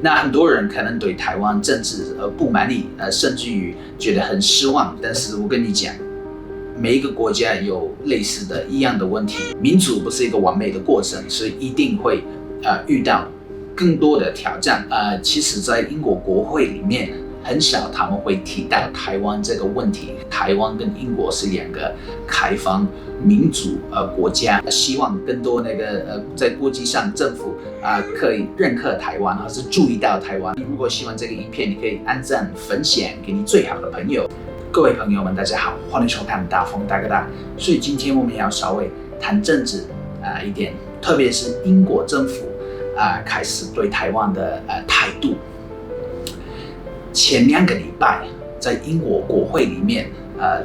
那很多人可能对台湾政治不满意，甚至于觉得很失望。但是我跟你讲，每一个国家有类似的一样的问题，民主不是一个完美的过程，所以一定会遇到更多的挑战。其实，在英国国会里面，很少他们会提到台湾这个问题。台湾跟英国是两个开放民主国家，希望更多在国际上政府可以认可台湾，或是注意到台湾。如果喜欢这个影片，你可以按赞、分享给你最好的朋友。各位朋友们，大家好，欢迎收看大风大哥大。所以今天我们要稍微谈政治一点，特别是英国政府开始对台湾的态度。前2个礼拜，在英国国会里面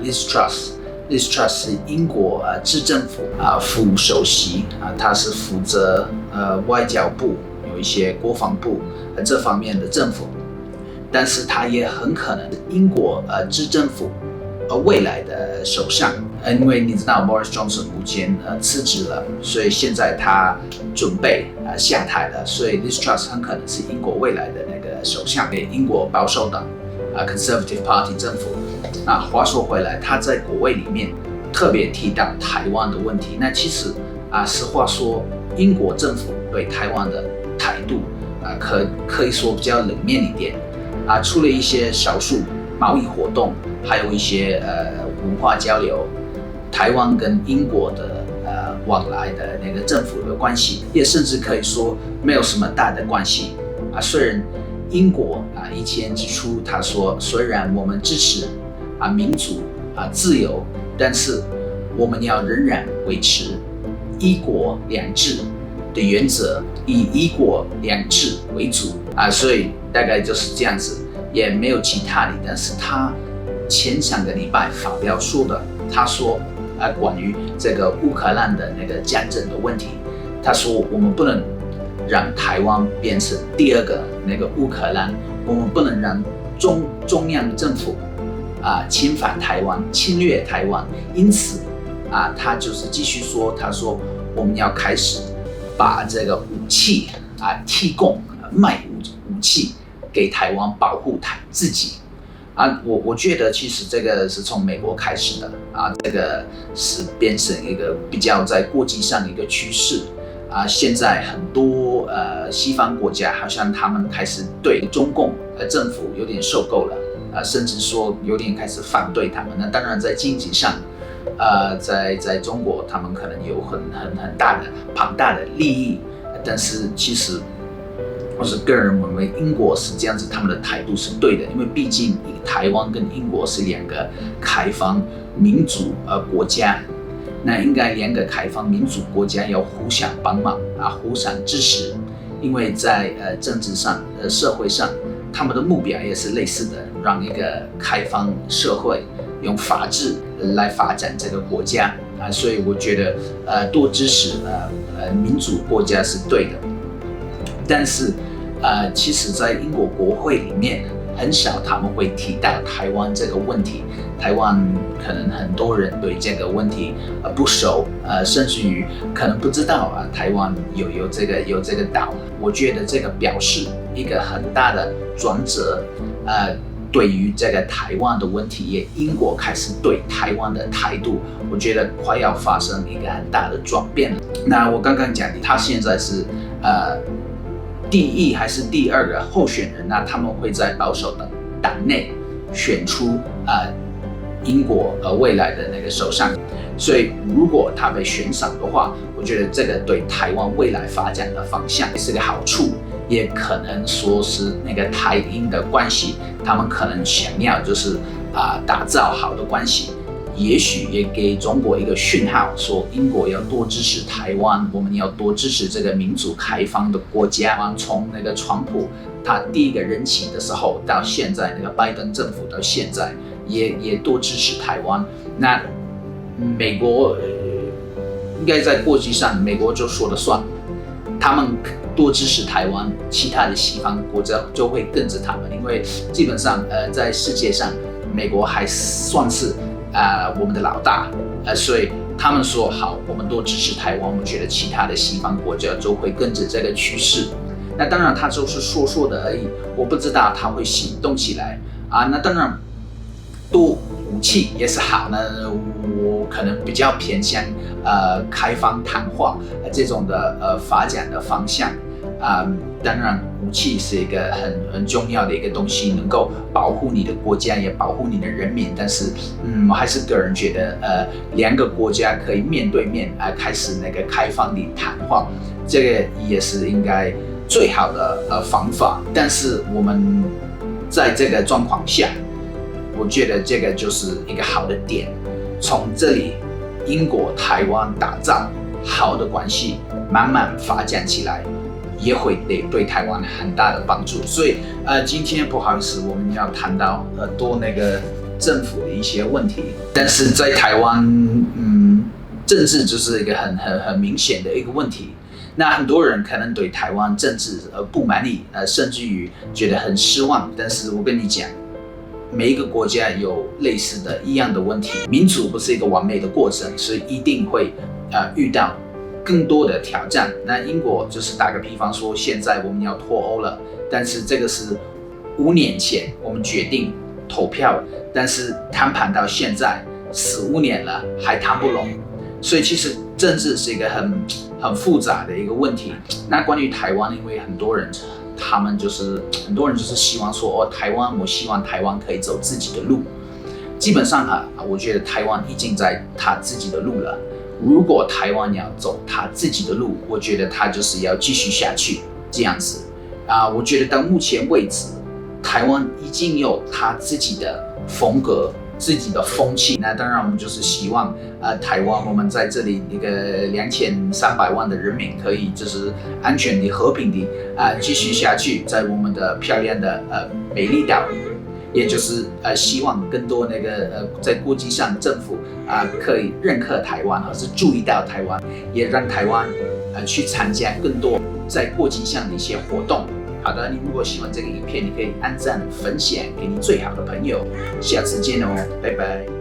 ，Liz Truss 是英国执政府副首席他是负责外交部，有一些国防部这方面的政府，但是他也很可能是英国执政府未来的首相，因为你知道 Boris Johnson 目前辞职了，所以现在他准备下台了，所以 Liz Truss 很可能是英国未来的那个首相，给英国保守党Conservative Party 政府。那话说回来，他在国会里面特别提到台湾的问题。那其实实话说，英国政府对台湾的态度可以说比较冷面一点除了一些少数贸易活动，还有一些文化交流，台湾跟英国的往来的那个政府的关系，也甚至可以说没有什么大的关系虽然英国以前指出，他说虽然我们支持民主自由，但是我们要仍然维持一国两制的原则，以一国两制为主所以大概就是这样子，也没有其他的。但是他前2个礼拜发表说的，他说关于这个乌克兰的那个战争的问题，他说我们不能让台湾变成第2个那个乌克兰，我们不能让中央政府侵犯台湾、侵略台湾。因此他就是继续说，他说我们要开始把这个武器提供卖武器给台湾，保护自己我觉得其实这个是从美国开始的这个是变成一个比较在国际上的一个趋势现在很多西方国家好像他们开始对中共政府有点受够了甚至说有点开始反对他们。那当然在经济上在中国他们可能有很大的庞大的利益，但是其实我是个人认为英国是这样子，他们的态度是对的，因为毕竟台湾跟英国是2个开放民主国家，那应该2个开放民主国家要互相帮忙互相支持，因为在政治上社会上他们的目标也是类似的，让一个开放社会用法治来发展这个国家所以我觉得多支持民主国家是对的。但是其实在英国国会里面很少他们会提到台湾这个问题。台湾可能很多人对这个问题不熟甚至于可能不知道台湾有这个岛。我觉得这个表示一个很大的转折对于这个台湾的问题，也英国开始对台湾的态度，我觉得快要发生一个很大的转变。那我刚刚讲的，他现在是第1还是第2个候选人那他们会在保守党内选出英国未来的那个首相。所以如果他被选上的话，我觉得这个对台湾未来发展的方向是个好处，也可能说是那个台英的关系，他们可能想要就是打造好的关系，也许也给中国一个讯号，说英国要多支持台湾，我们要多支持这个民主开放的国家。从那个川普他第1个任期的时候到现在那个拜登政府到现在也多支持台湾。那美国应该在国际上美国就说了算，他们多支持台湾，其他的西方国家就会跟着他们，因为基本上在世界上美国还算是我们的老大所以他们说好，我们多支持台湾，我觉得其他的西方国家就会跟着这个趋势。那当然他就是说的而已，我不知道他会行动起来啊。那当然多武器也是好呢，我可能比较偏向开放谈话这种的发展的方向当然武器是一个很重要的一个东西，能够保护你的国家，也保护你的人民。但是我还是个人觉得两个国家可以面对面开始那个开放的谈话，这个也是应该最好的方法。但是我们在这个状况下，我觉得这个就是一个好的点，从这里英国台湾打造好的关系，慢慢发展起来，也会对台湾很大的帮助。所以今天不好意思，我们要谈到多那个政府的一些问题，但是在台湾政治就是一个很明显的一个问题。那很多人可能对台湾政治不满意甚至于觉得很失望。但是我跟你讲，每一个国家有类似的一样的问题，民主不是一个完美的过程，所以一定会遇到更多的挑战。那英国就是打个比方说，现在我们要脱欧了，但是这个是5年前我们决定投票，但是谈判到现在15年了还谈不拢。所以其实政治是一个很复杂的一个问题。那关于台湾，因为很多人就是希望说台湾，我希望台湾可以走自己的路。基本上我觉得台湾已经在他自己的路了。如果台湾要走他自己的路，我觉得他就是要继续下去这样子我觉得到目前为止，台湾已经有他自己的风格、自己的风气。那当然，我们就是希望台湾我们在这里一个2300万的人民可以就是安全的、和平的继续下去，在我们的漂亮的美丽岛。也就是希望更多那个在国际上政府可以认可台湾，或是注意到台湾，也让台湾去参加更多在国际上的一些活动。好的，你如果喜欢这个影片，你可以按赞分享给你最好的朋友。下次见哦，拜拜。